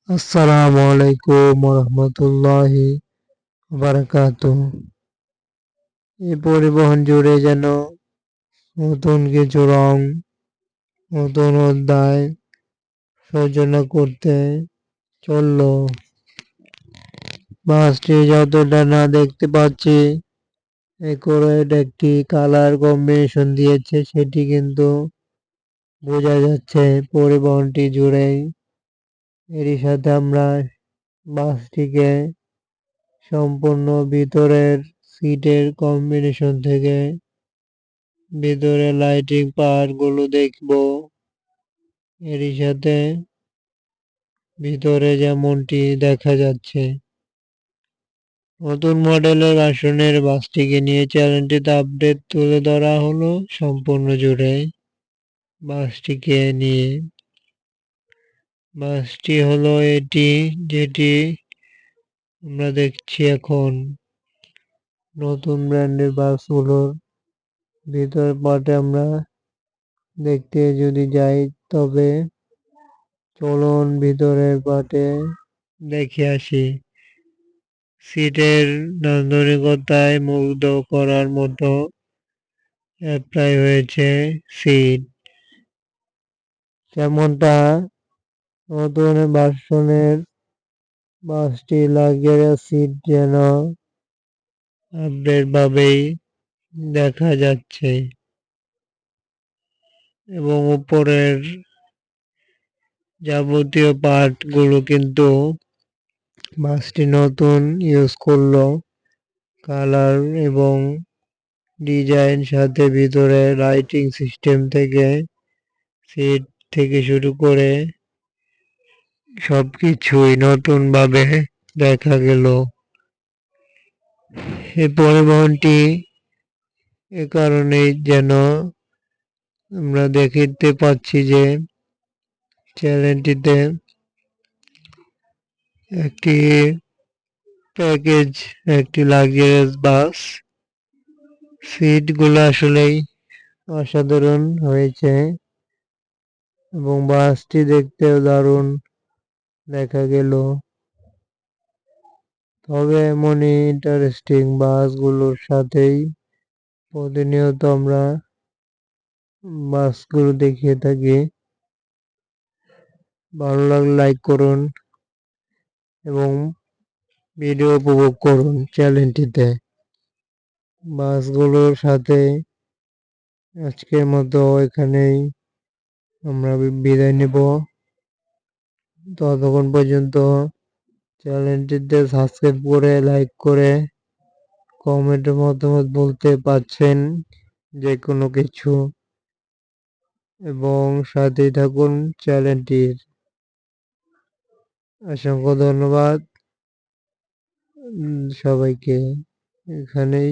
আসসালামু আলাইকুম রহমতুল্লাহি বারাকাতুহ। এই পরিবহন জুড়ে যেন নতুন কিছু রং, নতুন অধ্যায় সূচনা করতে চলল। বাসটি যতটা না দেখতে পাচ্ছি একুরেট একটি কালার কম্বিনেশন দিয়েছে, সেটি কিন্তু বোঝা যাচ্ছে পরিবহনটি জুড়েই। এরই সাথে আমরা বাসটিকে সম্পূর্ণ ভিতরের সিটের কম্বিনেশন থেকে ভিতরে লাইটিং পাওয়ার গুলো দেখবো। এরই সাথে ভিতরে যেমনটি দেখা যাচ্ছে নতুন মডেলের ভার্সনের বাসটিকে নিয়ে চ্যানেলটিতে আপডেট তুলে ধরা হলো সম্পূর্ণ জুড়ে বাসটিকে নিয়ে। বাসটি হলো এটি যেটি আমরা দেখছি এখন নতুন ব্র্যান্ডের বাসগুলোর ভিতর পাটে আমরা দেখতে যদি যাই, তবে চলুন ভিতরের পাটে দেখে আসি। সিটের নান্দনিকতায় মুগ্ধ করার মতো অ্যাপ্লাই হয়েছে সিট, যেমনটা নতুন ভার্সনের বাসটি লাক্সারিয়াস সিট যেন আপডেট ভাবেই দেখা যাচ্ছে এবং উপরের যাবতীয় পার্ট গুলো কিন্তু বাসটি নতুন ইউজ করলো। কালার এবং ডিজাইন সাথে ভিতরে লাইটিং সিস্টেম থেকে সিট থেকে শুরু করে সবকিছুই নতুন ভাবে দেখা গেল। এই পরিবহনটি এ কারণেই যেন আমরা দেখতে পাচ্ছি যে চ্যানেলটিতে একটি প্যাকেজ, একটি লাক্সারিয়াস বাস। সিট গুলো আসলেই অসাধারণ হয়েছে এবং বাসটি দেখতেও দারুণ দেখা গেল। তবে এমনই ইন্টারেস্টিং বাসগুলোর সাথেই প্রতিনিয়ত আমরা বাসগুলো দেখিয়ে থাকি। ভালো লাগলে লাইক করুন এবং ভিডিও উপভোগ করুন চ্যানেলটিতে। বাসগুলোর সাথে আজকের মতো এখানেই আমরা বিদায় নেব। ততক্ষণ পর্যন্ত চ্যানেলটিতে সাবস্ক্রাইব করে লাইক করে কমেন্টের মতামত বলতে পারছেন যে কোনো কিছু, এবং সাথেই থাকুন চ্যানেলটির। অসংখ্য ধন্যবাদ সবাইকে। এখানেই